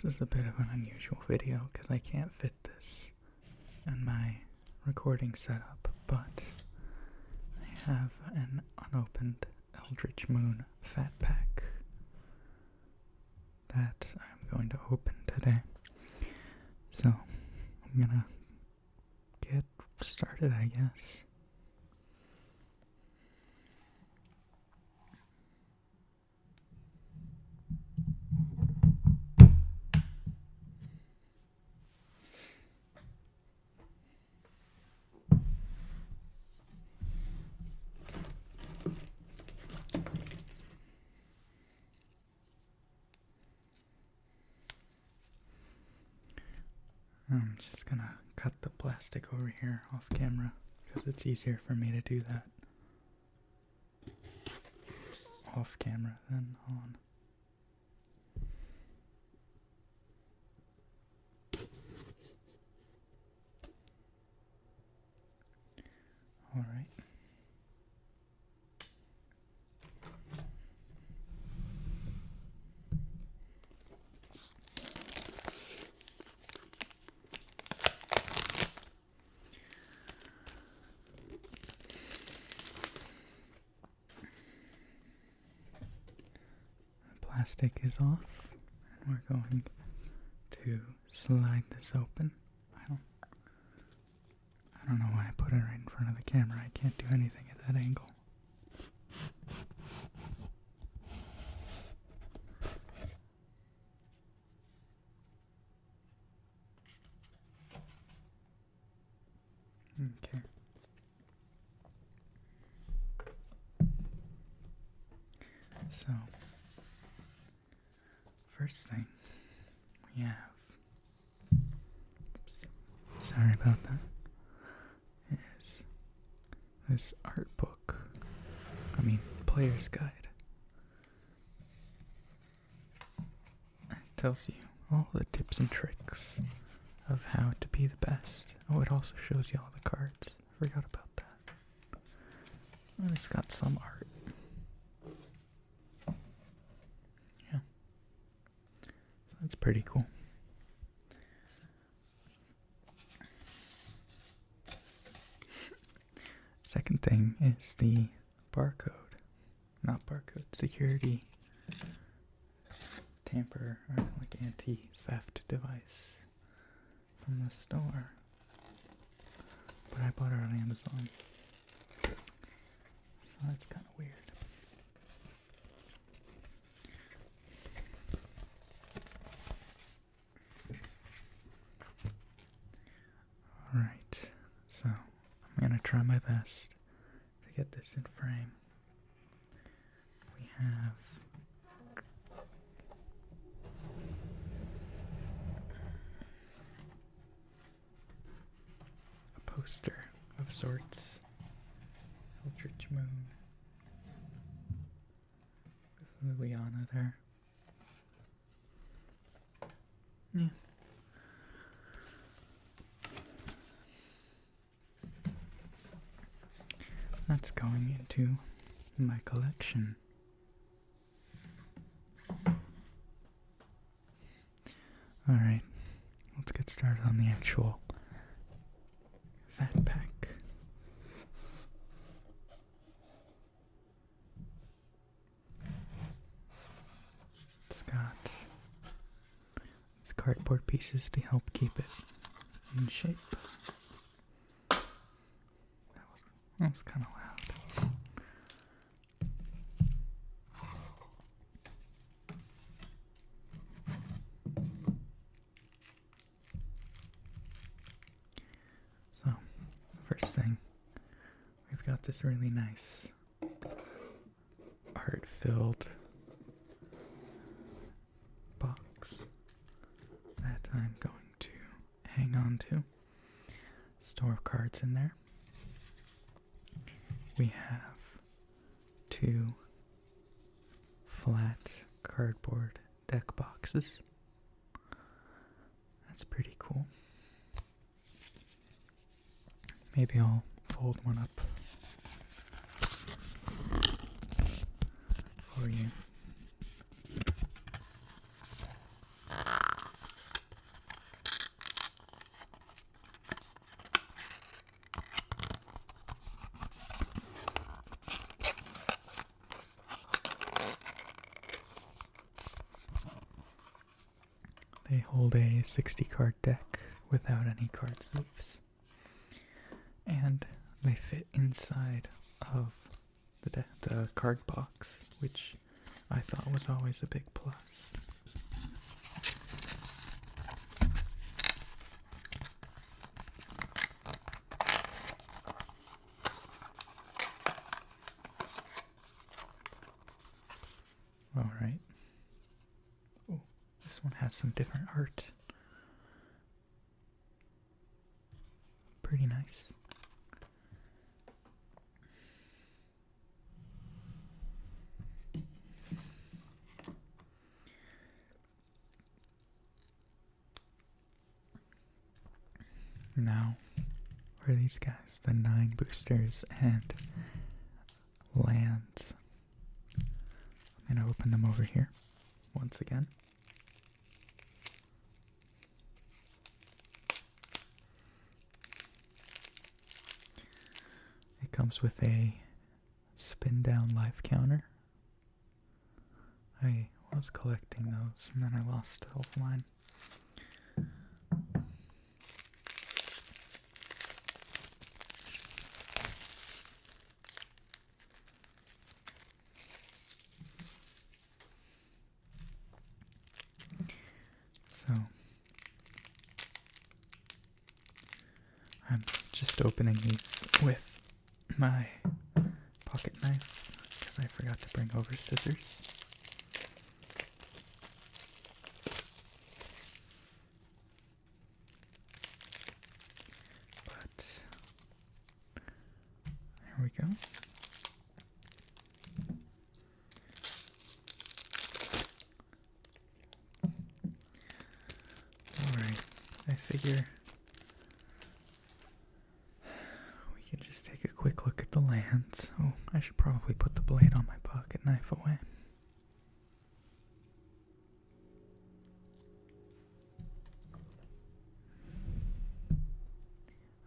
This is a bit of an unusual video because I can't fit this in my recording setup, but I have an unopened Eldritch Moon fat pack that I'm going to open today. So I'm gonna get started, I guess. I'm just gonna cut the plastic over here off camera because it's easier for me to do that off camera than on. All right. Plastic is off, and we're going to slide this open. I don't know why I put it right in front of the camera. I can't do anything at that angle. Okay. So, first thing we have, oops, sorry about that, is this art book, player's guide. It tells you all the tips and tricks of how to be the best. Oh, it also shows you all the cards. Forgot about that. And it's got some art. Yeah. So that's pretty cool. Second thing is the barcode. Not barcode, security tamper or like anti-theft device from the store. But I bought it on Amazon. So that's kind of weird. Alright, so I'm going to try my best to get this in frame. We have a poster of sorts. Eldritch Moon. With Liliana there. Yeah. That's going into my collection. Alright, let's get started on the actual fat pack. It's got these cardboard pieces to help keep it in shape. That was kind of loud. So, first thing, we've got this really nice art-filled box that I'm going to hang on to. Store cards in there. We have 2 flat cardboard deck boxes. That's pretty cool. Maybe I'll fold one up for you. build a 60 card deck without any card sleeves. And they fit inside of the card box, which I thought was always a big plus. Alright. Oh, this one has some different art. Pretty nice. Now, what are these guys? The 9 boosters and lands. I'm going to open them over here once again. It comes with a spin down life counter. I was collecting those and then I lost all of mine. So, I'm just opening these with my pocket knife because I forgot to bring over scissors. But, there we go. I figure we can just take a quick look at the lands. Oh, I should probably put the blade on my pocket knife away.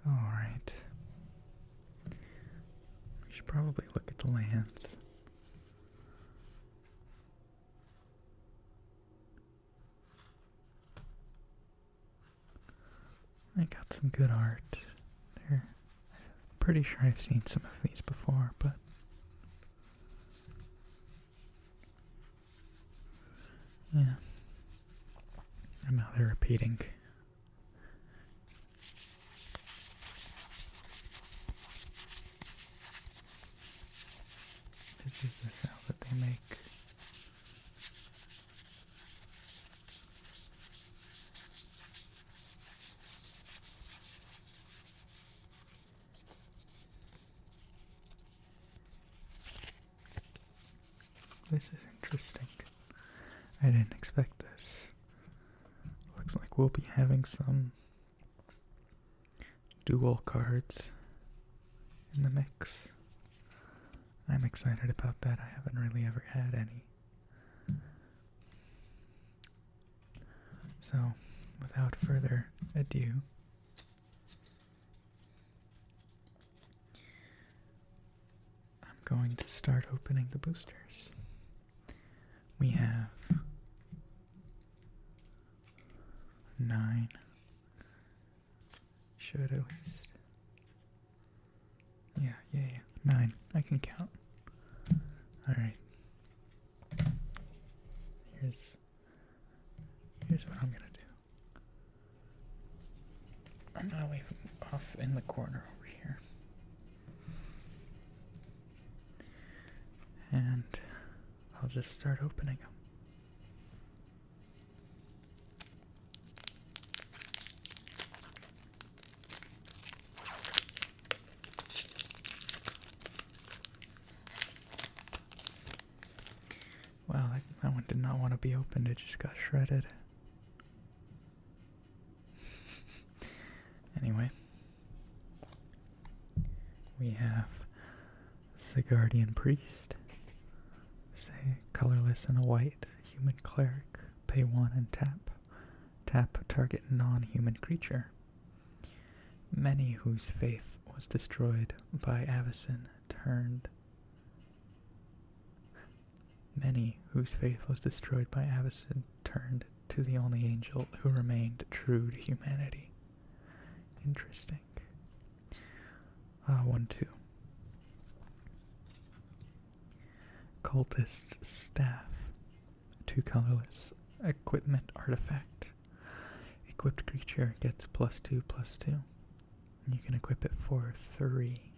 Alright. We should probably look at the lands. I got some good art there. I'm pretty sure I've seen some of these before, but yeah. And now they're repeating. This is the sound that they make. This is interesting. I didn't expect this. Looks like we'll be having some dual cards in the mix. I'm excited about that. I haven't really ever had any. So, without further ado, I'm going to start opening the boosters. We have 9. Should at least. Yeah, 9. I can count. Alright. Here's what I'm gonna do. I'm gonna leave them off in the corner over here. And I'll just start opening them. Wow, that one did not want to be opened, it just got shredded. Anyway, we have Sigardian Priest. Say colorless and a white human cleric. Pay 1 and tap. Tap target non-human creature. Many whose faith was destroyed by Avacyn turned. Many whose faith was destroyed by Avacyn turned to the only angel who remained true to humanity. Interesting. 1-2. Cultist Staff. 2 colorless. Equipment artifact. Equipped creature gets +2/+2. You can equip it for 3.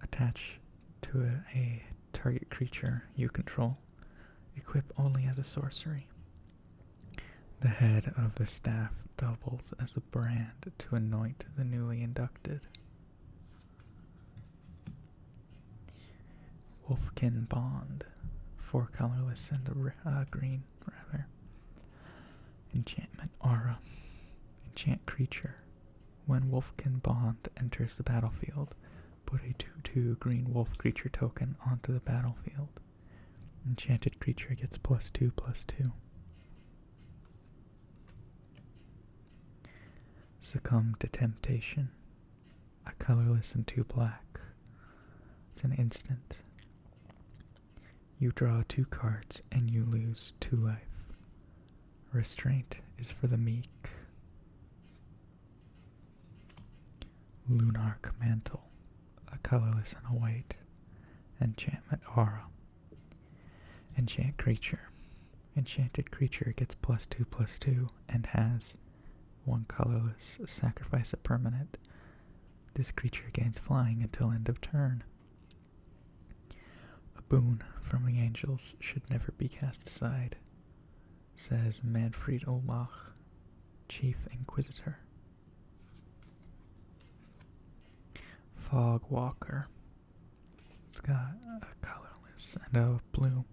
Attach to a target creature you control. Equip only as a sorcery. The head of the staff doubles as a brand to anoint the newly inducted. Wolfkin Bond. 4 colorless and a green, rather. Enchantment Aura. Enchant creature. When Wolfkin Bond enters the battlefield, put a 2/2 green wolf creature token onto the battlefield. Enchanted creature gets +2/+2. Succumb to Temptation. A colorless and 2 black. It's an instant. You draw 2 cards and you lose 2 life. Restraint is for the meek. Lunarch Mantle. A colorless and a white. Enchantment Aura. Enchant creature. Enchanted creature gets +2/+2 and has 1 colorless. Sacrifice a permanent. This creature gains flying until end of turn. A boon from the angels should never be cast aside, says Manfred Olbach, Chief Inquisitor. Fog Walker. It's got a colorless and a blue.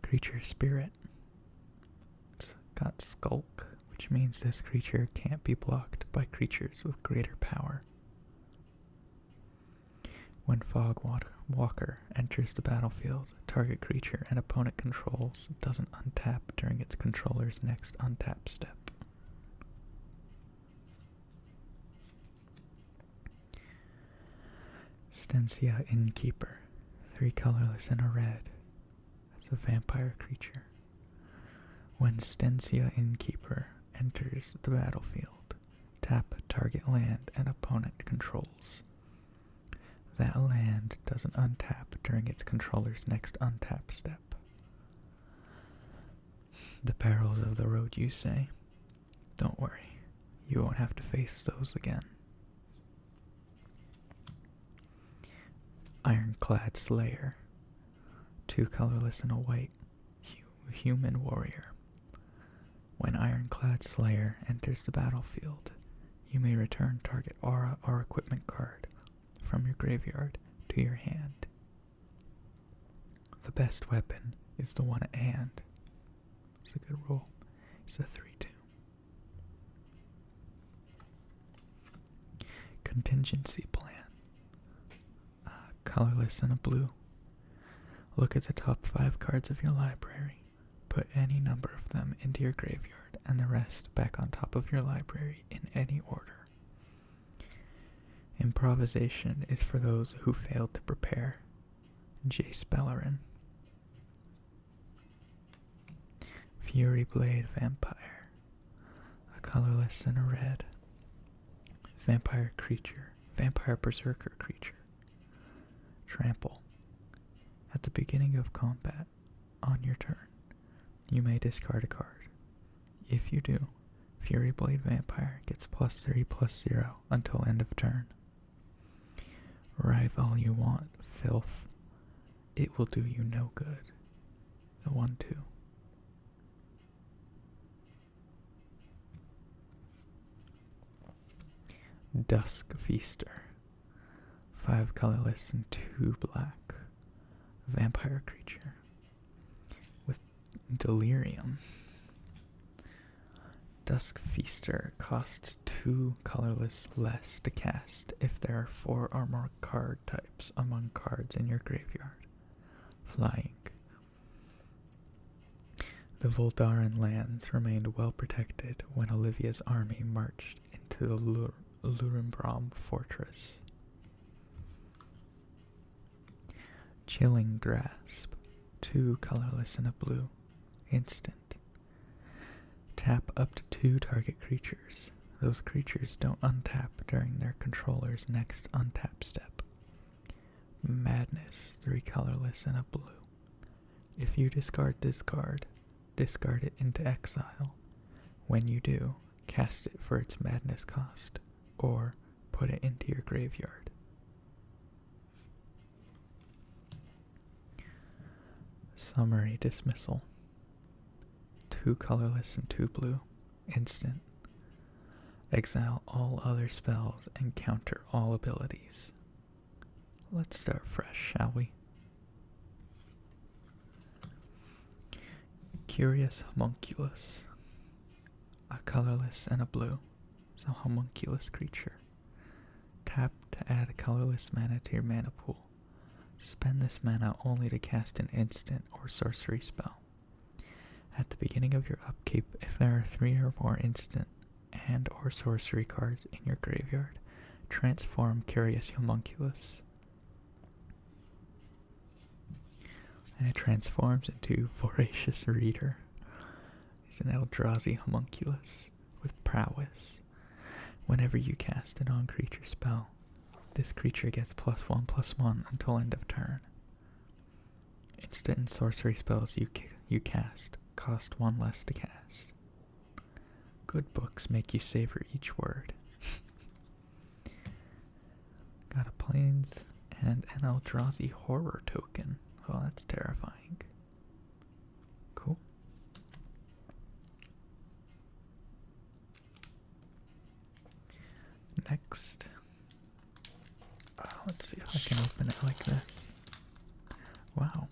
Creature Spirit. It's got Skulk, which means this creature can't be blocked by creatures with greater power. When Fog Walker enters the battlefield, target creature an opponent controls doesn't untap during its controller's next untap step. Stensia Innkeeper. 3 colorless and a red. That's a vampire creature. When Stensia Innkeeper enters the battlefield, tap target land and opponent controls. That land doesn't untap during its controller's next untap step. The perils of the road, you say? Don't worry, you won't have to face those again. Ironclad Slayer. 2 colorless and a white. Human warrior. When Ironclad Slayer enters the battlefield, you may return target aura or equipment card from your graveyard to your hand. The best weapon is the one at hand. It's a good roll. It's a 3/2. Contingency Plan. Colorless and a blue. Look at the top 5 cards of your library. Put any number of them into your graveyard and the rest back on top of your library in any order. Improvisation is for those who failed to prepare. Jace Bellerin. Fury Blade Vampire. A colorless and a red. Vampire creature. Vampire Berserker creature. Trample. At the beginning of combat, on your turn, you may discard a card. If you do, Fury Blade Vampire gets +3/+0 until end of turn. Writhe all you want, filth. It will do you no good. The 1/2. Dusk Feaster. 5 colorless and 2 black. Vampire creature. With Delirium. Dusk Feaster costs 2 colorless less to cast if there are 4 or more card types among cards in your graveyard. Flying. The Voldaran lands remained well protected when Olivia's army marched into the Lurimbram fortress. Chilling Grasp. 2 colorless and a blue. Instant. Tap up to 2 target creatures. Those creatures don't untap during their controller's next untap step. Madness, 3 colorless and a blue. If you discard this card, discard it into exile. When you do, cast it for its madness cost, or put it into your graveyard. Summary Dismissal. 2 colorless and 2 blue. Instant. Exile all other spells and counter all abilities. Let's start fresh, shall we? Curious Homunculus. A colorless and a blue. It's a homunculus creature. Tap to add a colorless mana to your mana pool. Spend this mana only to cast an instant or sorcery spell. At the beginning of your upkeep, if there are 3 or more instant and or sorcery cards in your graveyard, transform Curious Homunculus. And it transforms into Voracious Reader. He's an Eldrazi homunculus with prowess. Whenever you cast a non-creature spell, this creature gets +1/+1 until end of turn. Instant and sorcery spells you cast cost 1 less to cast. Good books make you savor each word. Got a Plains and an Eldrazi horror token. Oh, that's terrifying. Cool. Next. Let's see if I can open it like this. Wow.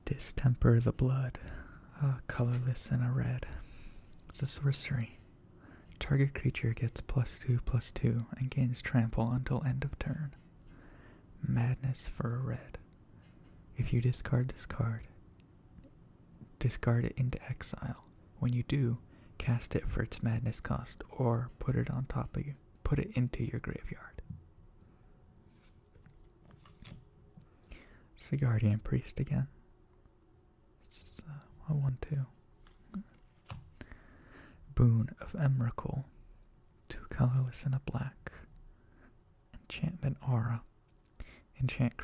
Distemper the Blood. Colorless and a red. It's a sorcery. Target creature gets +2/+2 and gains trample until end of turn. Madness for a red. If you discard this card, discard it into exile. When you do, cast it for its madness cost or put it on top of you. Put it into your graveyard. It's the Guardian Priest again. It's a 1/2. Boon of Emrakul. 2 colorless and a black. Enchantment Aura. Enchanted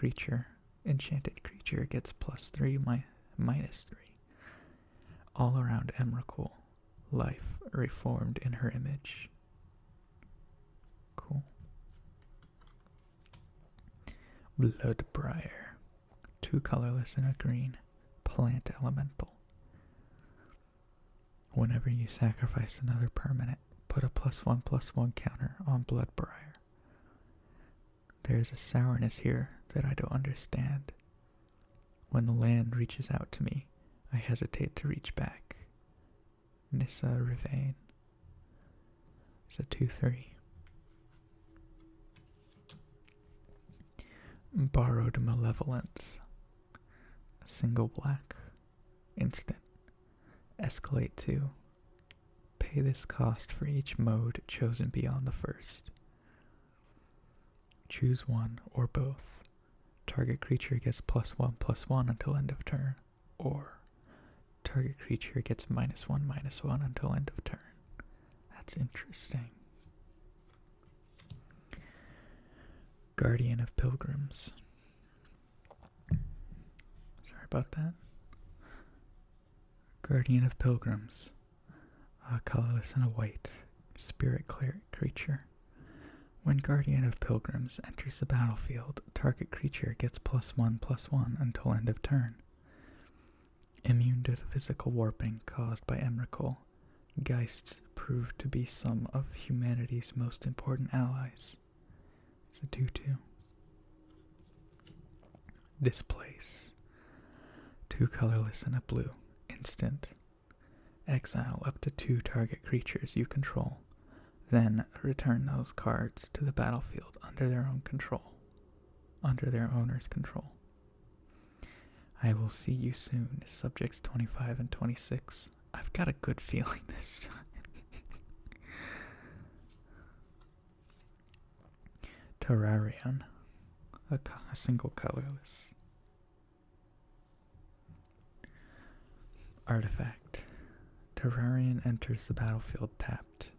creature gets +3 -3. All around Emrakul. Life reformed in her image. Cool. Bloodbriar. 2 colorless and a green. Plant elemental. Whenever you sacrifice another permanent, put a +1/+1 counter on Bloodbriar. There's a sourness here that I don't understand. When the land reaches out to me, I hesitate to reach back. Nissa Rivain. It's a 2/3. Borrowed Malevolence. A single black. Instant. Escalate 2. Pay this cost for each mode chosen beyond the first. Choose one or both. Target creature gets +1/+1 until end of turn, or target creature gets -1/-1 until end of turn. That's interesting. Guardian of Pilgrims. Sorry about that. Guardian of Pilgrims. A colorless and a white. Spirit cleric creature. When Guardian of Pilgrims enters the battlefield, target creature gets +1/+1 until end of turn. Immune to the physical warping caused by Emrakul, Geists prove to be some of humanity's most important allies. It's a 2/2. Displace. 2 colorless and a blue. Instant. Exile up to 2 target creatures you control. Then return those cards to the battlefield under their own control. Under their owner's control. I will see you soon, subjects 25 and 26. I've got a good feeling this time. Terrarion, a single colorless artifact. Terrarion enters the battlefield tapped.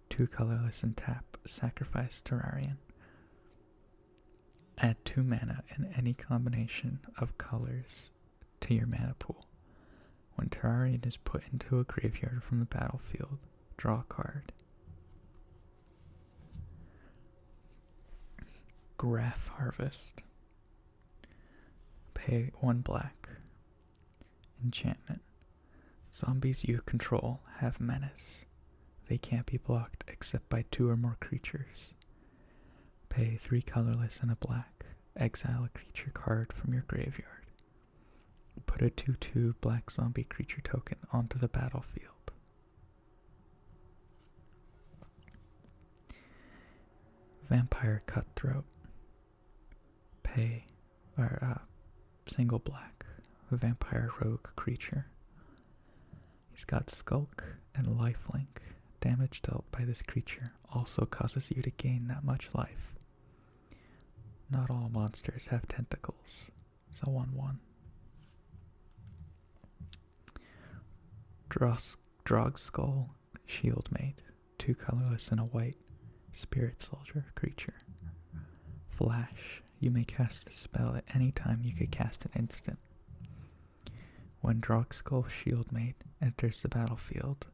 2 colorless and tap. Sacrifice Terrarion. Add 2 mana in any combination of colors to your mana pool. When Terrarion is put into a graveyard from the battlefield, draw a card. Graph Harvest. Pay 1 black. Enchantment. Zombies you control have menace. They can't be blocked except by 2 or more creatures. Pay 3 colorless and a black. Exile a creature card from your graveyard. Put a 2/2 black zombie creature token onto the battlefield. Vampire Cutthroat. Pay single black. A vampire rogue creature. He's got Skulk and Lifelink. Damage dealt by this creature also causes you to gain that much life. Not all monsters have tentacles, so 1/1. Drogskull Shieldmate, 2 colorless and a white. Spirit Soldier creature. Flash, you may cast a spell at any time you could cast an instant. When Drogskull Shieldmate enters the battlefield,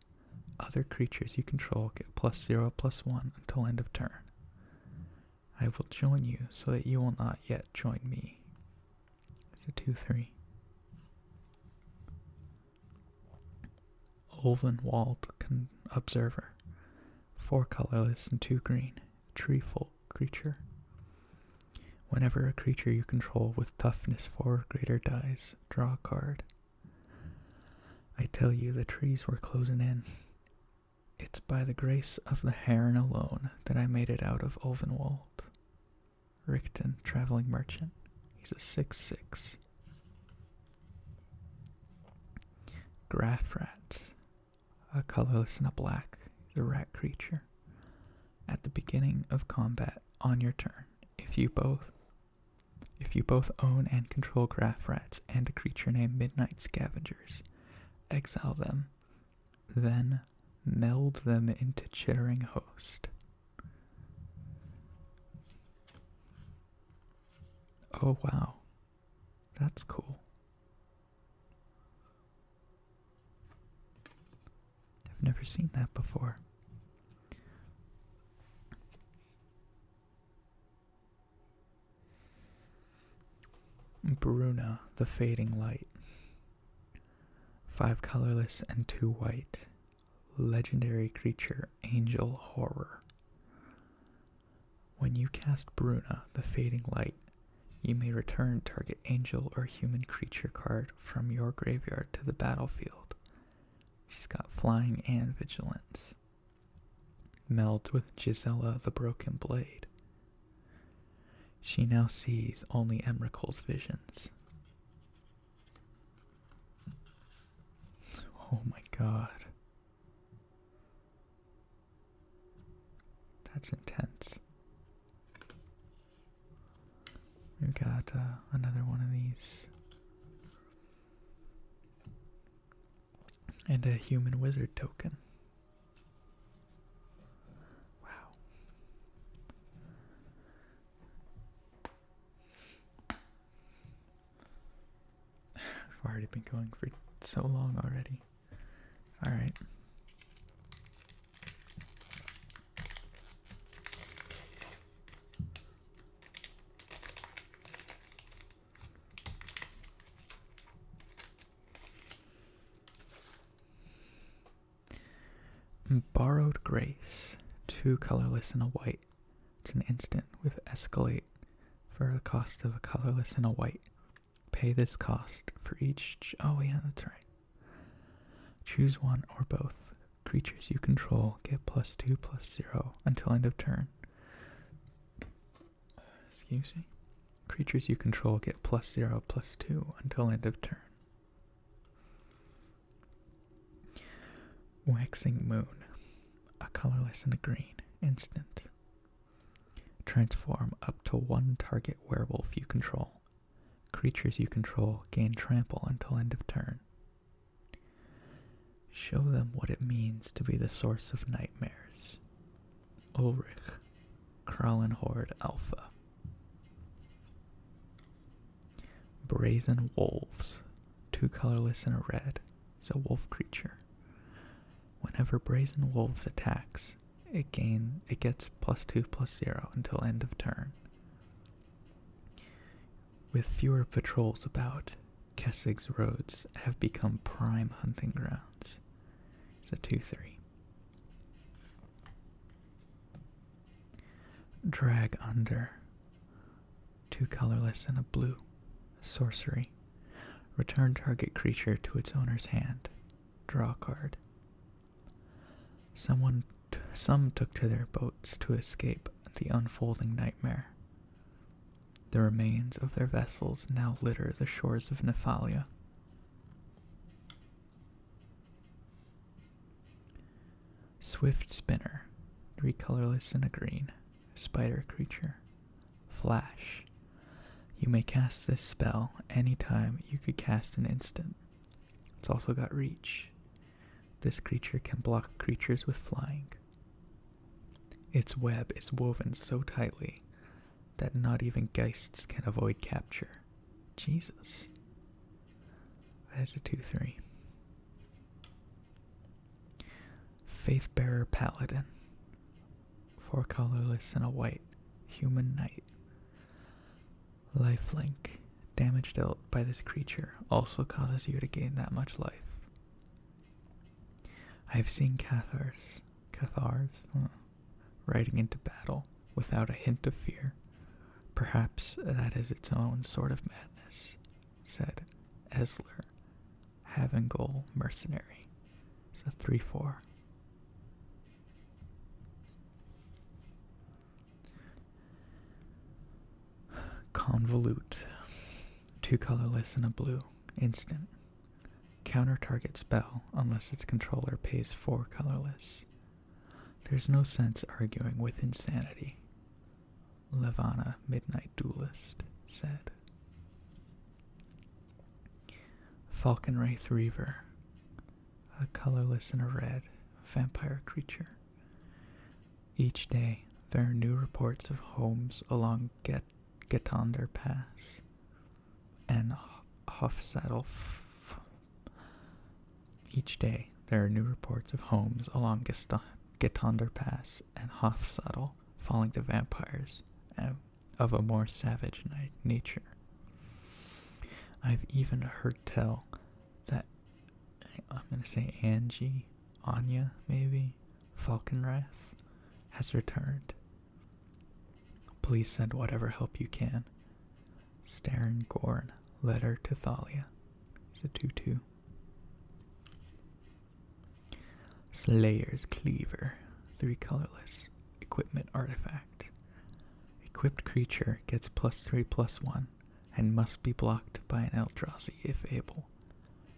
other creatures you control get +0/+1 until end of turn. I will join you so that you will not yet join me. It's a 2/3. Ulvenwald Observer. 4 colorless and 2 green. Tree folk creature. Whenever a creature you control with toughness 4 or greater dies, draw a card. I tell you, the trees were closing in. It's by the grace of the heron alone that I made it out of Ulvenwald. Richten, Traveling Merchant. He's a 6/6. Graph Rats. A colorless and a black. He's a rat creature. At the beginning of combat on your turn, if you both own and control Graph Rats and a creature named Midnight Scavengers, exile them, then meld them into Chittering Host. Oh wow, that's cool. I've never seen that before. Bruna, the Fading Light. 5 colorless and 2 white. Legendary creature, Angel Horror. When you cast Bruna, the Fading Light, you may return target angel or human creature card from your graveyard to the battlefield. She's got flying and vigilance. Meld with Gisela the Broken Blade. She now sees only Emrakul's visions. Oh my god. That's intense. We've got another one of these. And a human wizard token. Wow. I've already been going for so long already. Alright. Borrowed Grace. 2 colorless and a white. It's an instant with Escalate for the cost of a colorless and a white. Pay this cost for each. Oh, yeah, that's right. Choose one or both. Creatures you control get +2/+0 until end of turn. Excuse me? Creatures you control get +0/+2 until end of turn. Waxing Moon. A colorless and a green. Instant. Transform up to one target werewolf you control. Creatures you control gain trample until end of turn. Show them what it means to be the source of nightmares. Ulrich, Krallen Horde Alpha. Brazen Wolves, 2 colorless and a red, is a wolf creature. Whenever Brazen Wolves attacks, it gets +2/+0 until end of turn. With fewer patrols about, Kessig's roads have become prime hunting grounds. It's a 2/3. Drag Under, 2 colorless and a blue. Sorcery. Return target creature to its owner's hand. Draw a card. Some took to their boats to escape the unfolding nightmare. The remains of their vessels now litter the shores of Nephalia. Swift Spinner, 3 colorless and a green. Spider creature. Flash. You may cast this spell anytime you could cast an instant. It's also got reach. This creature can block creatures with flying. Its web is woven so tightly that not even geists can avoid capture. Jesus. That's a 2/3. Faithbearer Paladin, 4 colorless and a white. Human Knight. Lifelink. Damage dealt by this creature also causes you to gain that much life. I have seen Cathars riding into battle without a hint of fear. Perhaps that is its own sort of madness, said Esler, Havengol Mercenary. It's a 3/4. Convolute, 2 colorless and a blue. Instant. Counter target spell unless its controller pays 4 colorless. There's no sense arguing with insanity, Levana Midnight Duelist said. Falconwraith Reaver, a colorless and a red vampire creature. Each day there are new reports of homes along Getonder Pass and Hofsaddle. Each day there are new reports of homes along Getonder Pass and Hofsaddle falling to vampires of a more savage nature. I've even heard tell that, I'm going to say Anya maybe, Falconwrath, has returned. Please send whatever help you can. Stern Gorn, Letter to Thalia. It's a 2/2. Slayer's Cleaver, 3 colorless. Equipment artifact. Equipped creature gets +3/+1 and must be blocked by an Eldrazi if able.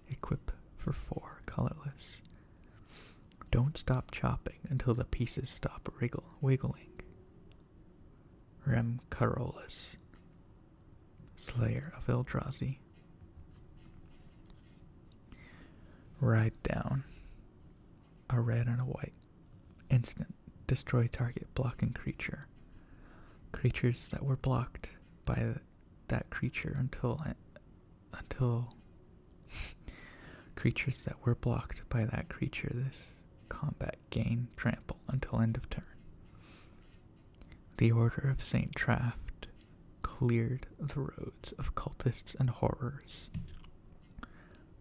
Equip for 4 colorless. Don't stop chopping until the pieces stop wiggling. Rem Carolus, Slayer of Eldrazi. Ride Down, a red and a white. Instant. Destroy target blocking creature. Creatures that were blocked by that creature until creatures that were blocked by that creature this combat gain trample until end of turn. The Order of St. Traft cleared the roads of cultists and horrors,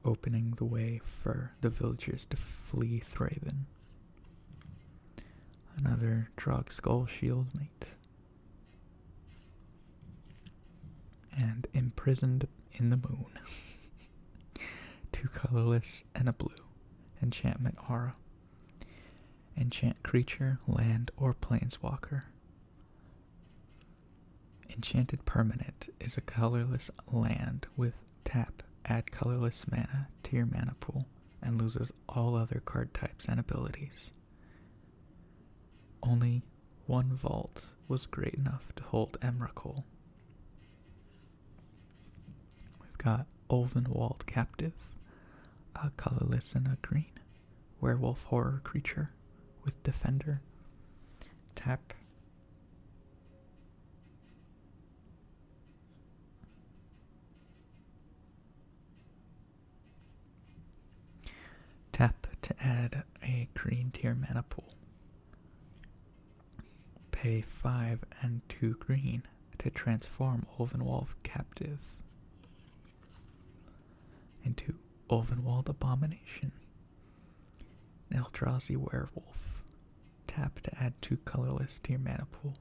opening the way for the villagers to flee Thraben. Another Drog Skull Shield Mate. And Imprisoned in the Moon. 2 colorless and a blue. Enchantment Aura. Enchant creature, land, or planeswalker. Enchanted Permanent is a colorless land with tap, add colorless mana to your mana pool, and loses all other card types and abilities. Only one vault was great enough to hold Emrakul. We've got Ulvenwald Captive, a colorless and a green werewolf horror creature with Defender. Tap. Tap to add a green tier mana pool. Pay 5 and 2 green to transform Ulvenwald Captive into Ulvenwald Abomination. Eldrazi Werewolf. Tap to add 2 colorless to your mana pool.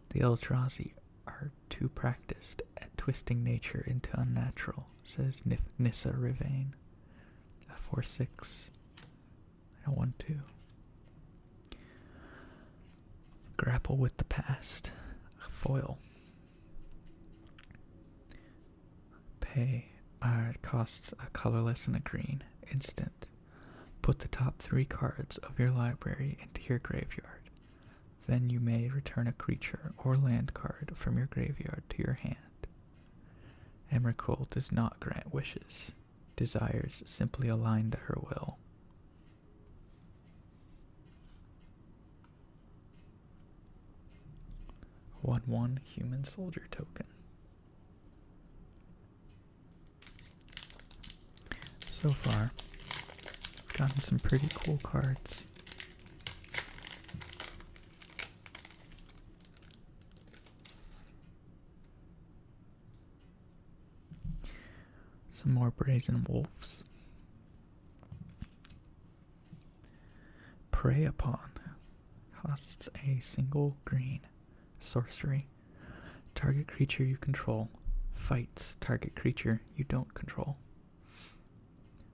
The Eldrazi are too practiced at twisting nature into unnatural, says Nissa Rivane. A 4/6 and a 1/2. Grapple with the Past. A foil. Pay. It costs a colorless and a green. Instant. Put the top 3 cards of your library into your graveyard. Then you may return a creature or land card from your graveyard to your hand. Emrakul does not grant wishes. Desires simply align to her will. One human soldier token. So far, we've gotten some pretty cool cards. Some more Brazen Wolves. Prey Upon. Costs a single green. Sorcery. Target creature you control fights target creature you don't control.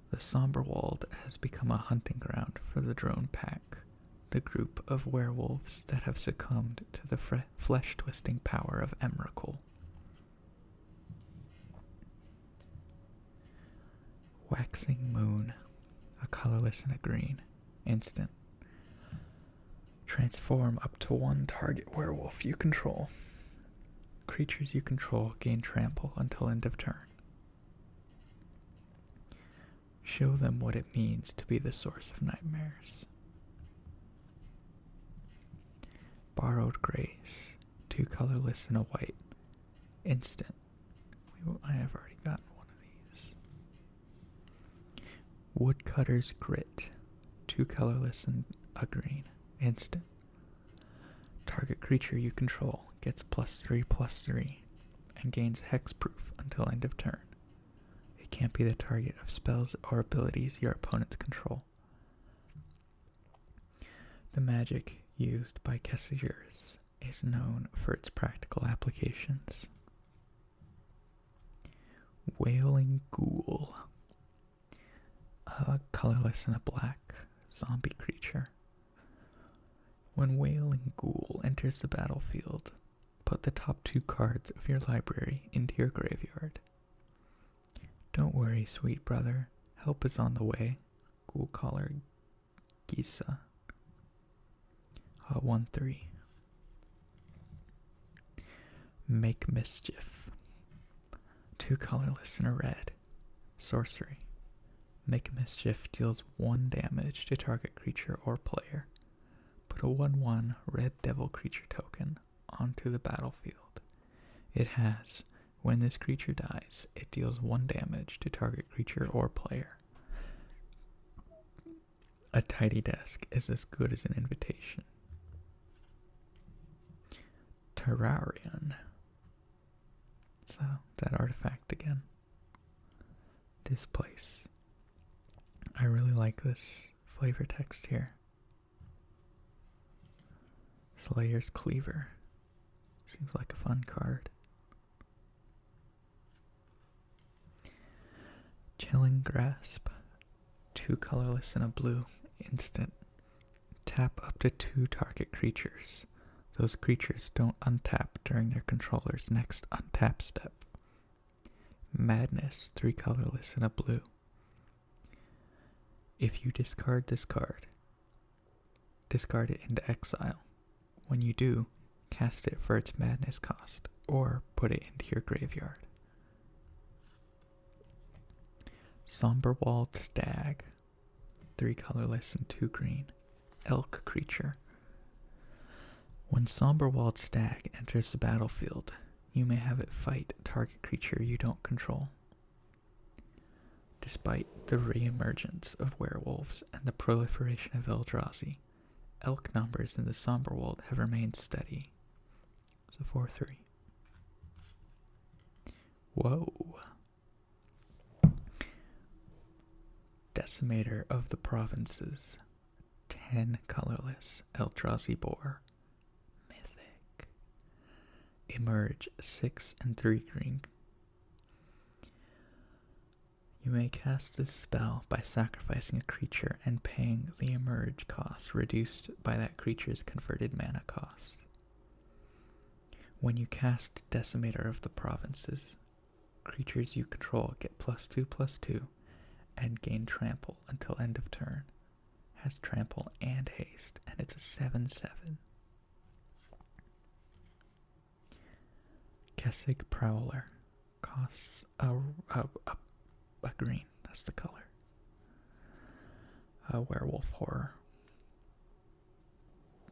The Somberwald has become a hunting ground for the Drone Pack, the group of werewolves that have succumbed to the flesh-twisting power of Emrakul. Waxing Moon, a colorless and a green. Instant. Transform up to 1 target werewolf you control. Creatures you control gain trample until end of turn. Show them what it means to be the source of nightmares. Borrowed Grace, 2 colorless and a white. Instant. I have already gotten one of these. Woodcutter's Grit, 2 colorless and a green. Instant. Target creature you control gets +3/+3 and gains hexproof until end of turn. It can't be the target of spells or abilities your opponents control. The magic used by Kessirs is known for its practical applications. Wailing Ghoul, a colorless and a black zombie creature. When Wailing Ghoul enters the battlefield, put the top 2 cards of your library into your graveyard. Don't worry, sweet brother. Help is on the way. Ghoul Caller Gisa. 1/3. Make Mischief. 2 colorless and a red. Sorcery. Make Mischief deals 1 damage to target creature or player. Put a 1/1 red devil creature token onto the battlefield. It has, when this creature dies, it deals 1 damage to target creature or player. A tidy desk is as good as an invitation. Terrarion. So, that artifact again. Displace. I really like this flavor text here. Slayer's Cleaver. Seems like a fun card. Chilling Grasp. 2 colorless and a blue. Instant. Tap up to 2 target creatures. Those creatures don't untap during their controller's next untap step. Madness. 3 colorless and a blue. If you discard this card, discard it into exile. When you do, cast it for its madness cost, or put it into your graveyard. Somber-Walled Stag. 3 colorless and 2 green. Elk creature. When Somber-Walled Stag enters the battlefield, you may have it fight a target creature you don't control. Despite the re-emergence of werewolves and the proliferation of Eldrazi, elk numbers in the Somberwald have remained steady. It's a 4/3. Whoa. Decimator of the Provinces. 10 colorless Eldrazi Boar. Mythic. Emerge 6 and 3 green. You may cast this spell by sacrificing a creature and paying the emerge cost reduced by that creature's converted mana cost. When you cast Decimator of the Provinces, creatures you control get +2/+2 and gain trample until end of turn. Has trample and haste, and it's a 7/7. Kessig Prowler costs a green. That's the color. A werewolf horror.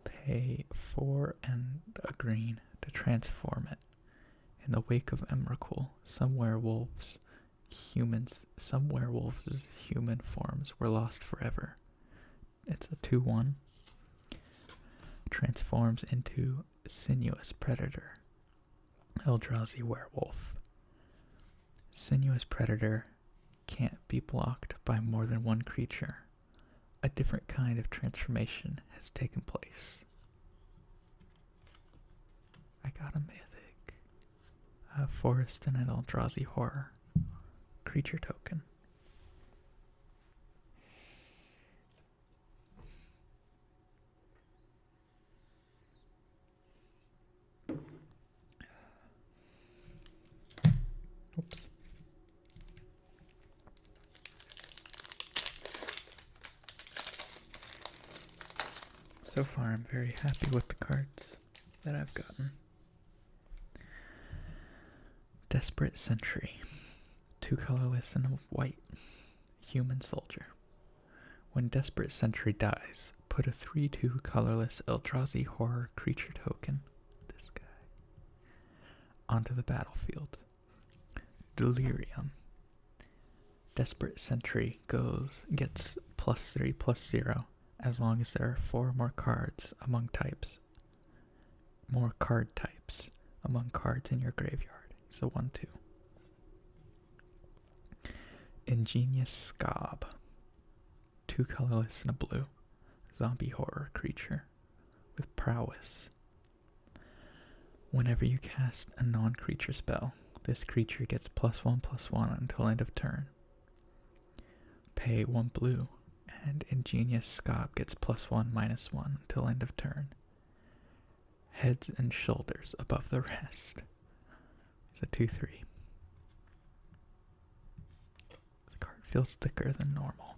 Pay 4 and a green to transform it. In the wake of Emrakul, some werewolves' human forms were lost forever. It's a 2/1. Transforms into Sinuous Predator. Eldrazi Werewolf. Sinuous Predator can't be blocked by more than one creature. A different kind of transformation has taken place. I got a mythic. A forest and an Eldrazi horror. Creature token. Oops. So far, I'm very happy with the cards that I've gotten. Desperate Sentry. 2 colorless and a white. Human Soldier. When Desperate Sentry dies, put a 3/2 colorless Eldrazi horror creature token, this guy, onto the battlefield. Delirium. Desperate Sentry gets +3/+0 as long as there are 4 more cards among types. More card types among cards in your graveyard. So 1/2. Ingenious Scob. 2 colorless and a blue. Zombie horror creature with prowess. Whenever you cast a non-creature spell, this creature gets +1/+1 until end of turn. Pay 1 blue, and Ingenious Scob gets +1/-1 until end of turn. Heads and shoulders above the rest. It's a 2/3. This card feels thicker than normal.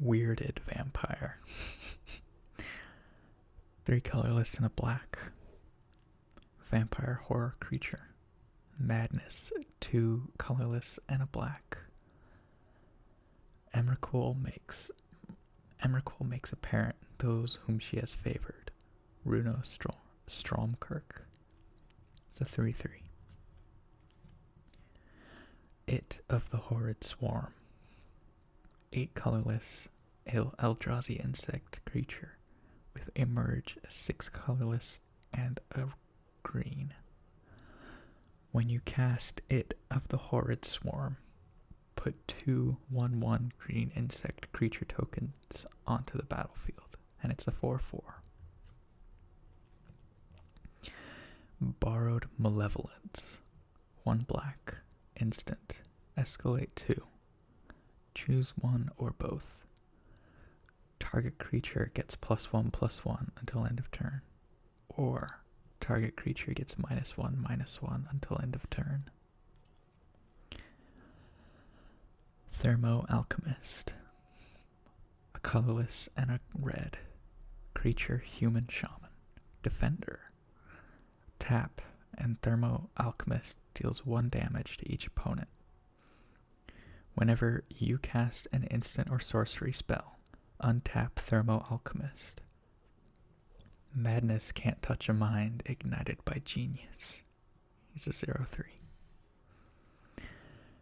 Weirded Vampire. 3 colorless and a black. Vampire horror creature. Madness. 2 colorless and a black. Emrakul makes apparent those whom she has favored. Runo Stromkirk. It's a 3/3. It of the Horrid Swarm. 8 colorless Eldrazi insect creature with emerge 6 colorless and a green. When you cast It of the Horrid Swarm, put 2 1/1 green insect creature tokens onto the battlefield, and it's a 4/4. Borrowed Malevolence. 1 black. Instant. Escalate 2. Choose one or both. Target creature gets +1/+1 until end of turn. Or target creature gets -1/-1 until end of turn. Thermo Alchemist. A colorless and a red. creature, human shaman. Defender. Tap, and Thermo Alchemist deals 1 damage to each opponent. Whenever you cast an instant or sorcery spell, untap Thermo Alchemist. Madness can't touch a mind ignited by genius. He's a 0/3.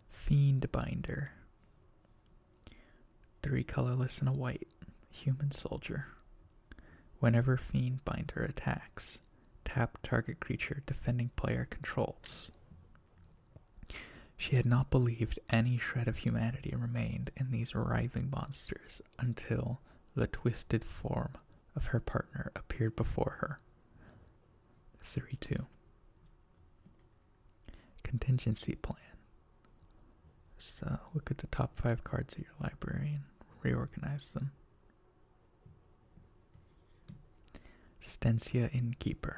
Fiend Binder. 3 colorless and a white. Human soldier. Whenever Fiend Binder attacks, tap target creature defending player controls. She had not believed any shred of humanity remained in these writhing monsters until the twisted form of her partner appeared before her. 3/2. Contingency plan. So look at the top 5 cards of your library and reorganize them. Stensia Innkeeper.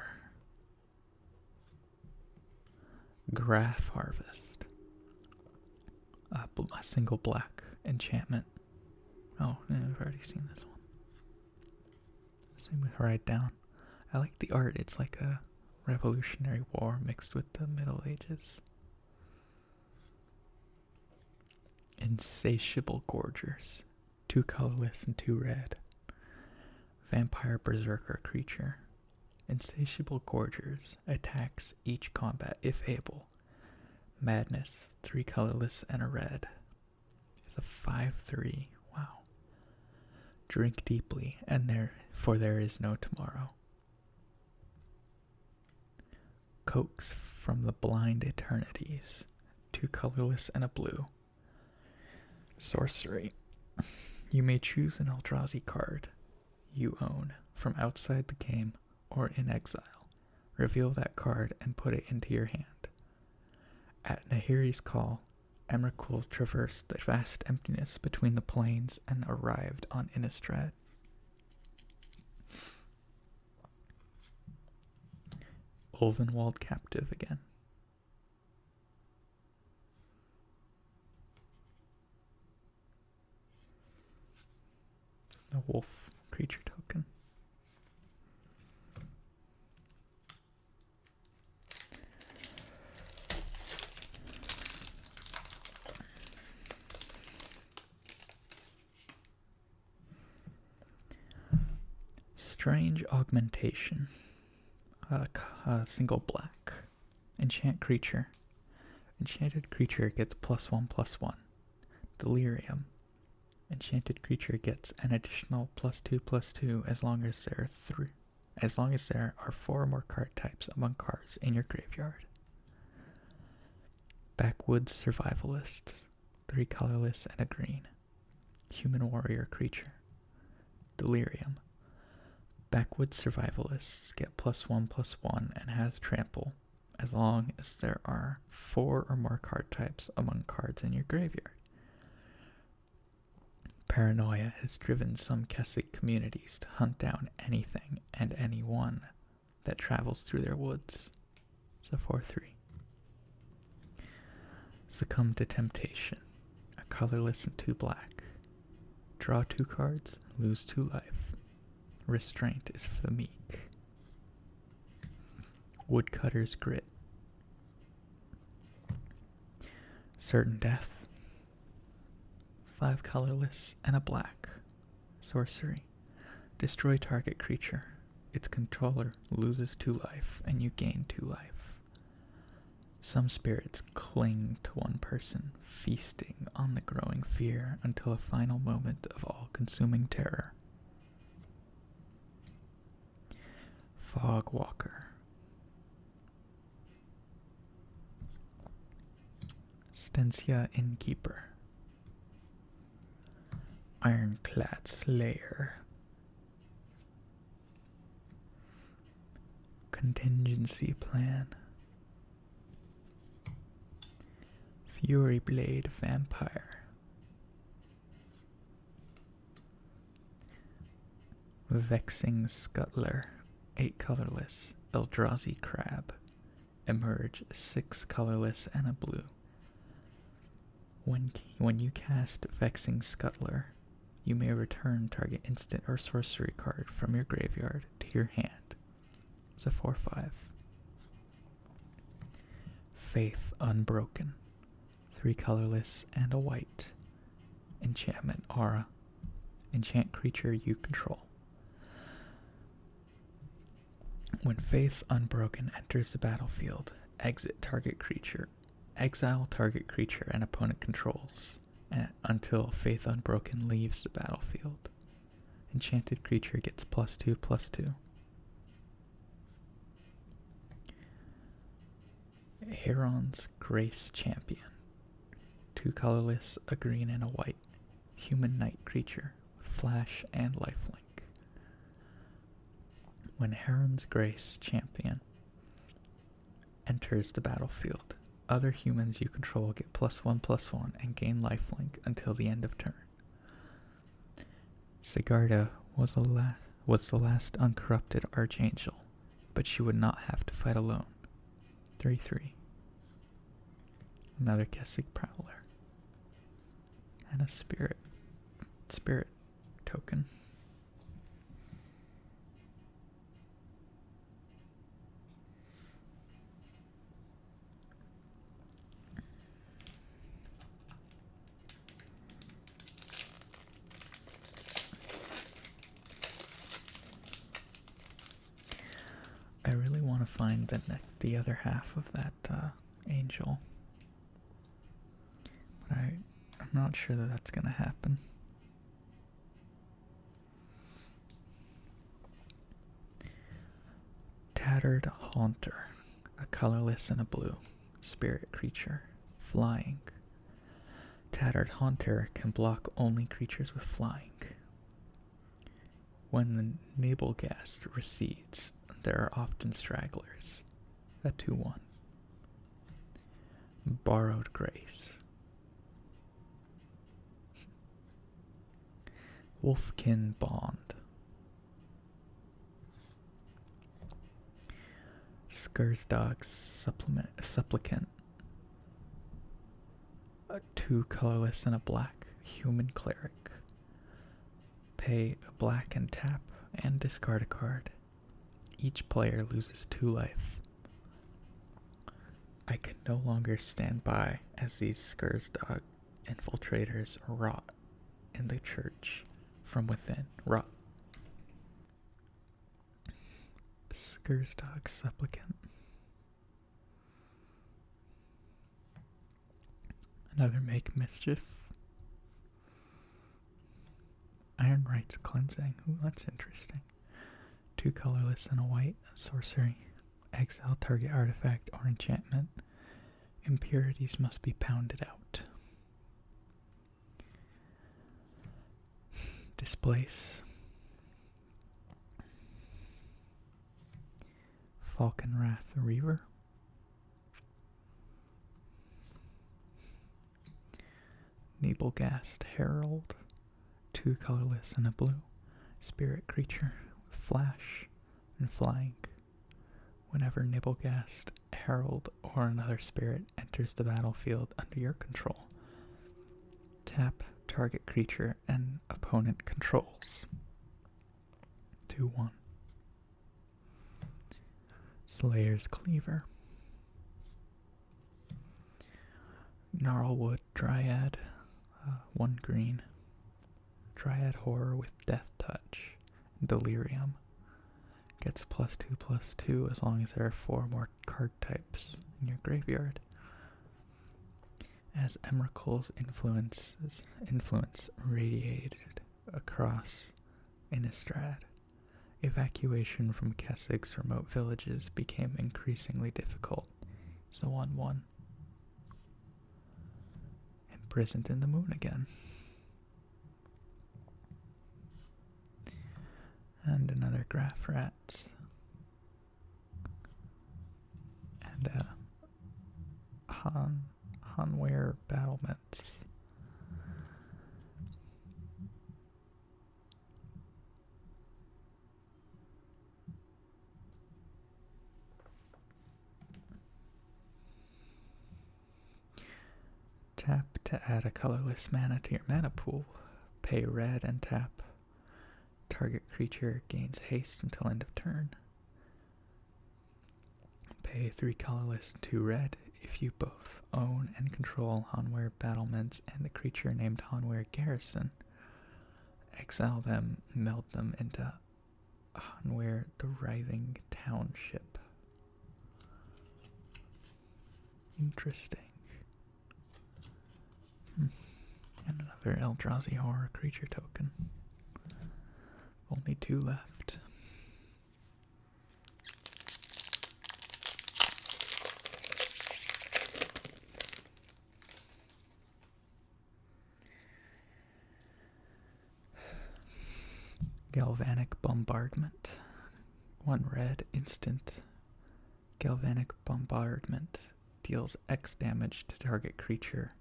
Graph Harvest. A single black enchantment. Oh, yeah, I've already seen this one. Same with Ride Down. I like the art. It's like a Revolutionary War mixed with the Middle Ages. Insatiable Gorgers. 2 colorless and 2 red. Vampire Berserker creature. Insatiable Gorgers attacks each combat if able. Madness, 3 colorless and a red. It's a 5/3. Wow. Drink deeply, and there is no tomorrow. Coax from the Blind Eternities. 2 colorless and a blue. Sorcery. You may choose an Eldrazi card you own from outside the game or in exile. Reveal that card and put it into your hand. At Nahiri's call, Emrakul traversed the vast emptiness between the plains and arrived on Innistrad. Ulvenwald captive again. A wolf creature token. Strange Augmentation. A single black. Enchant creature. Enchanted creature gets +1/+1. Delirium. Enchanted creature gets an additional +2/+2 as long as there are 4 or more card types among cards in your graveyard. Backwoods Survivalist. 3 colorless and a green. Human warrior creature. Delirium. Backwoods Survivalists get +1/+1 and has trample as long as there are 4 or more card types among cards in your graveyard. Paranoia has driven some Kessig communities to hunt down anything and anyone that travels through their woods. It's a 4/3. Succumb to Temptation. A colorless and 2 black. Draw 2 cards, lose 2 life. Restraint is for the meek. Woodcutter's Grit. Certain Death. 5 colorless and a black. Sorcery. Destroy target creature. Its controller loses 2 life and you gain 2 life. Some spirits cling to one person, feasting on the growing fear until a final moment of all-consuming terror. Fogwalker. Stensia Innkeeper. Ironclad Slayer. Contingency Plan. Fury Blade Vampire. Vexing Scuttler. 8 colorless. Eldrazi Crab. Emerge 6 colorless and a blue. When you cast Vexing Scuttler, You may return target instant or sorcery card from your graveyard to your hand. It's a 4/5. Faith Unbroken. 3 colorless and a white. Enchantment aura. Enchant creature you control. When Faith Unbroken enters the battlefield, exile target creature and opponent controls until Faith Unbroken leaves the battlefield. Enchanted creature gets +2/+2. Heron's Grace Champion. 2 colorless, a green and a white. Human knight creature with flash and lifelink. When Heron's Grace Champion enters the battlefield, other humans you control get +1/+1 and gain lifelink until the end of turn. Sigarda was the last uncorrupted archangel, but she would not have to fight alone. 3/3. Another Kessig Prowler. And a spirit token. I really want to find the other half of that angel, but I'm not sure that that's going to happen. Tattered Haunter, a colorless and a blue spirit creature, flying. Tattered Haunter can block only creatures with flying. When the Nabelgast recedes, there are often stragglers. A 2/1. Borrowed Grace. Wolfkin Bond. Skursdog's Supplicant. A 2 colorless and a black human cleric. Pay a black and tap and discard a card. Each player loses 2 life. I can no longer stand by as these Skursdog infiltrators rot in the church from within. Rot. Skursdog Supplicant. Another Make Mischief. Iron Right's Cleansing. Ooh, that's interesting. 2 colorless and a white. Sorcery. Exile target artifact or enchantment. Impurities must be pounded out. Displace. Falconwrath Reaver. Nabelgast Herald. 2 colorless and a blue. Spirit creature with flash and flying. Whenever Nabelgast, Herald, or another spirit enters the battlefield under your control, tap target creature and opponent controls. 2/1. Slayer's Cleaver. Gnarlwood Dryad. 1 green. Dryad Horror with Death Touch. Delirium. Gets +2/+2 as long as there are 4 more card types in your graveyard. As Emrakul's influence radiated across Innistrad, evacuation from Kessig's remote villages became increasingly difficult. So 1/1. Imprisoned in the Moon again. And another Graph Rats. And Hanweir Battlements. Tap to add a colorless mana to your mana pool. Pay red and tap. Target creature gains haste until end of turn. Pay 3 colorless and 2 red if you both own and control Hanweir battlements and a creature named Hanweir Garrison. Exile them, meld them into Hanweir the Writhing Township. Interesting. And another Eldrazi Horror creature token. Only 2 left. Galvanic Bombardment. 1 red instant. Galvanic Bombardment deals X damage to target creature,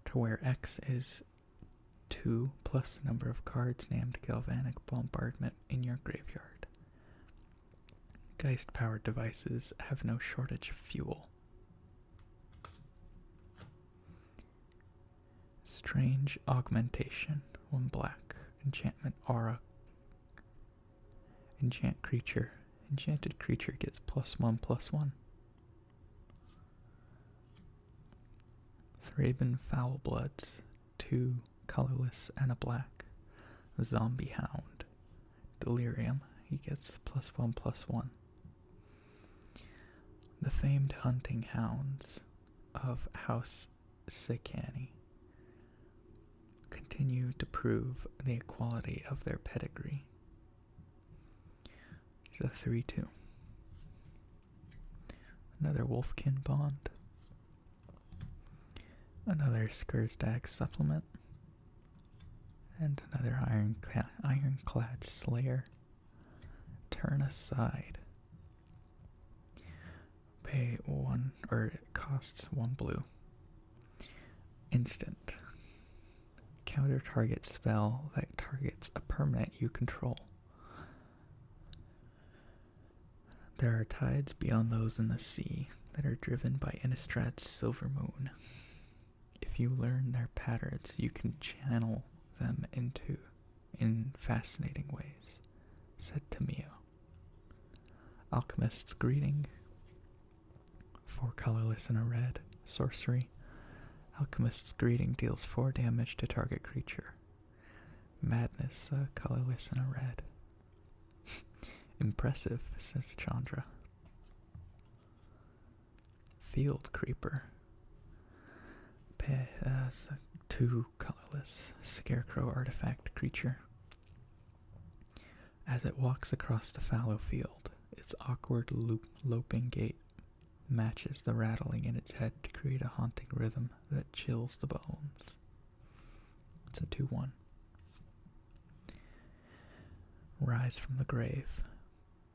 to where X is 2 plus the number of cards named Galvanic Bombardment in your graveyard. Geist-powered devices have no shortage of fuel. Strange Augmentation. 1 black. Enchantment Aura. Enchant creature. Enchanted creature gets +1/+1. Thraben Foulbloods. 2 colorless and a black. Zombie Hound. Delirium. He gets +1/+1. The famed hunting hounds of House Sikani continue to prove the equality of their pedigree. He's a 3/2. Another Wolfkin Bond. Another Skursdag Supplement. And another Ironclad Slayer. Turn aside. Pay 1, or it costs 1 blue. Instant. Counter target spell that targets a permanent you control. There are tides beyond those in the sea that are driven by Innistrad's Silver Moon. If you learn their patterns, you can channel them in fascinating ways, said Tamio. Alchemist's Greeting. 4 colorless and a red. Sorcery. Alchemist's Greeting deals 4 damage to target creature. Madness, colorless and a red. Impressive, says Chandra. Field Creeper. 2 colorless. Scarecrow artifact creature. As it walks across the fallow field, its awkward loping gait matches the rattling in its head to create a haunting rhythm that chills the bones. It's a 2/1. Rise from the Grave.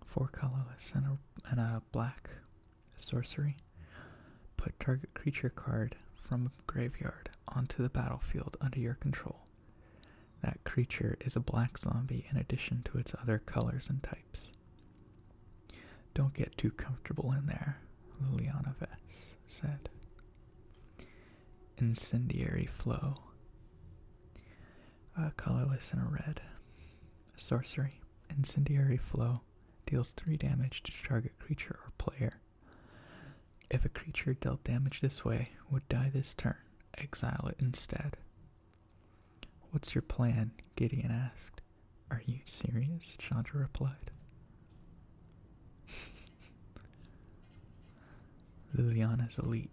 4 colorless and a black. Sorcery. Put target creature card from a graveyard onto the battlefield under your control. That creature is a black zombie in addition to its other colors and types. Don't get too comfortable in there, Liliana Vess said. Incendiary Flow. Colorless and a red. Sorcery. Incendiary Flow deals 3 damage to target creature or player. If a creature dealt damage this way would die this turn, exile it instead. What's your plan? Gideon asked. Are you serious? Chandra replied. Liliana's Elite.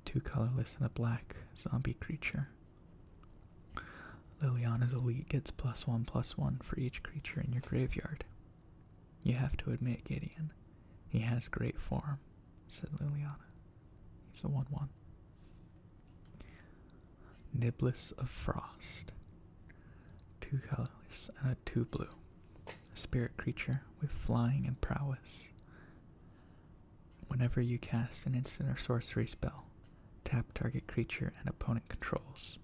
2 colorless and a black zombie creature. Liliana's Elite gets +1/+1 for each creature in your graveyard. You have to admit, Gideon, he has great form, said Liliana. He's a 1/1. Niblis of Frost. 2 colorless and a 2 blue. A spirit creature with flying and prowess. Whenever you cast an instant or sorcery spell, tap target creature and opponent controls.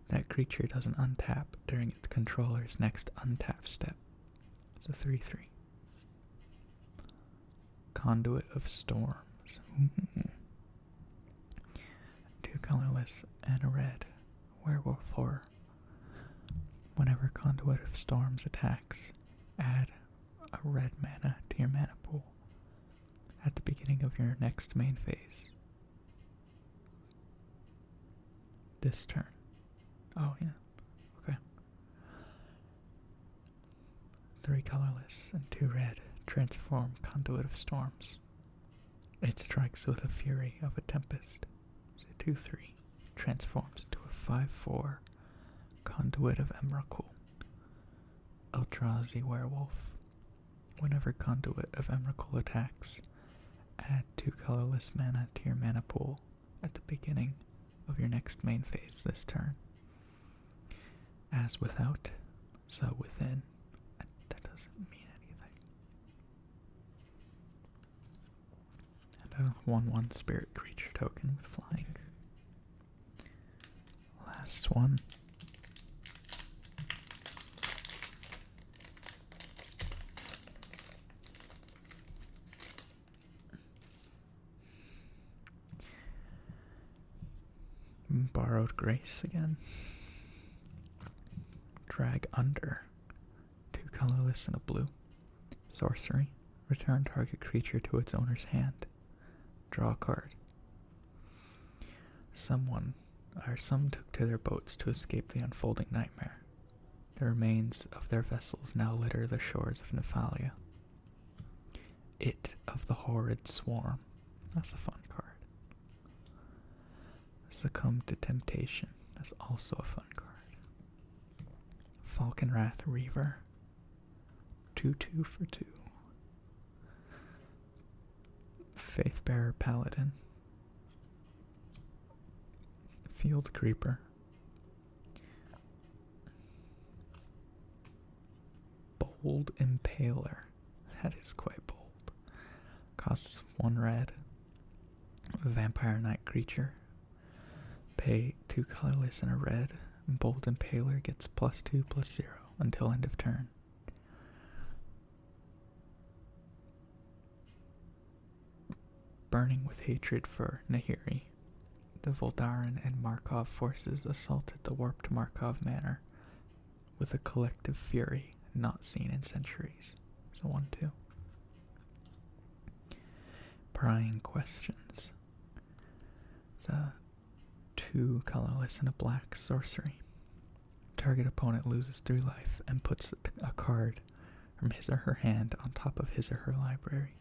That creature doesn't untap during its controller's next untap step. It's a 3/3. Conduit of Storms. 2 colorless and a red. Werewolf Horror. Whenever Conduit of Storms attacks, add a red mana to your mana pool at the beginning of your next main phase. This turn. Oh, yeah. Okay. 3 colorless and 2 red transform Conduit of Storms. It strikes with the fury of a tempest. It's a 2/3. Transforms into a 5/4 Conduit of Emrakul. Eldrazi Werewolf. Whenever Conduit of Emrakul attacks, add 2 colorless mana to your mana pool at the beginning of your next main phase this turn. As without, so within. That doesn't mean anything. And a 1/1 spirit creature token with flying. Last one. Borrowed Grace again. Drag under. 2 colorless and a blue. Sorcery. Return target creature to its owner's hand. Draw a card. Some took to their boats to escape the unfolding nightmare. The remains of their vessels now litter the shores of Nephalia. It of the horrid swarm. That's a fun card. Succumb to temptation. That's also a fun card. Falconwrath Reaver. 2/2 for 2. Faithbearer Paladin. Field Creeper. Bold Impaler. That is quite bold. Costs 1 red. Vampire Knight creature. Pay 2 colorless and a red. Bold Impaler gets +2/+0 until end of turn. Burning with hatred for Nahiri. The Voldaran and Markov forces assaulted the warped Markov Manor with a collective fury not seen in centuries. It's a 1/2. Prying Questions. It's a 2 colorless and a black sorcery. Target opponent loses 3 life and puts a card from his or her hand on top of his or her library.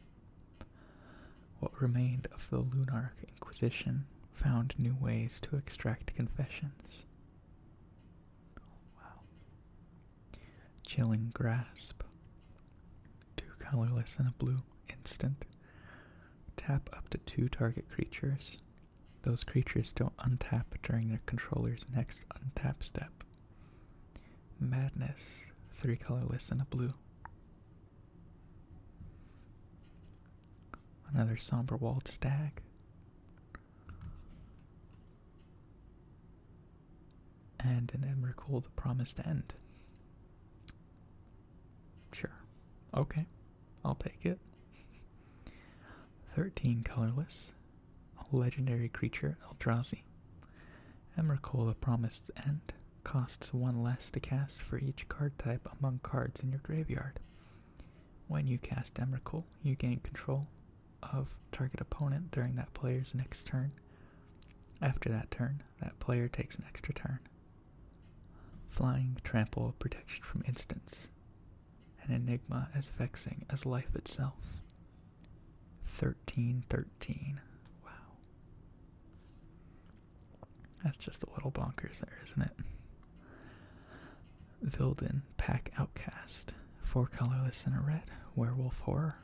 What remained of the Lunarch Inquisition found new ways to extract confessions. Wow. Chilling Grasp. 2 colorless and a blue. Instant. Tap up to 2 target creatures. Those creatures don't untap during their controller's next untap step. Madness. 3 colorless and a blue. Another Somber Walled Stag. And an Emrakul, the Promised End. Sure. Okay. I'll take it. 13 colorless. A legendary creature, Eldrazi. Emrakul, the Promised End. Costs 1 less to cast for each card type among cards in your graveyard. When you cast Emrakul, you gain control of target opponent during that player's next turn. After that turn, that player takes an extra turn. Flying, trample, protection from instants. An enigma as vexing as life itself. 13/13. Wow. That's just a little bonkers there, isn't it? Vilden, Pack Outcast. 4 colorless and a red. Werewolf Horror.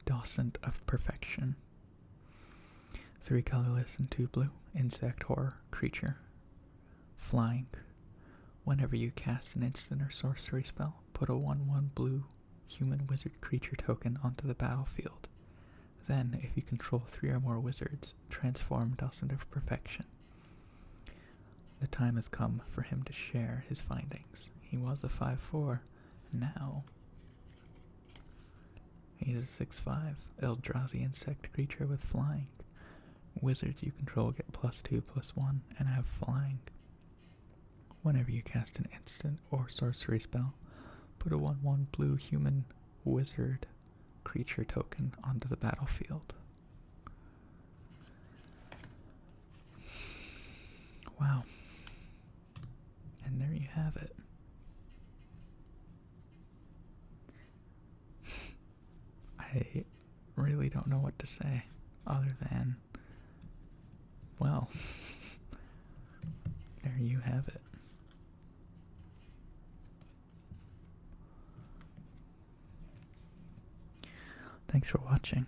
Docent of Perfection. 3 colorless and 2 blue. Insect Horror creature. Flying. Whenever you cast an instant or sorcery spell, put a 1/1 blue human wizard creature token onto the battlefield. Then, if you control 3 or more wizards, transform Docent of Perfection. The time has come for him to share his findings. He was a 5/4. Now he's a 6/5 Eldrazi insect creature with flying. Wizards you control get +2/+1 and have flying. Whenever you cast an instant or sorcery spell, put a 1/1 blue human wizard creature token onto the battlefield. Wow. And there you have it. I really don't know what to say other than, well, there you have it. Thanks for watching.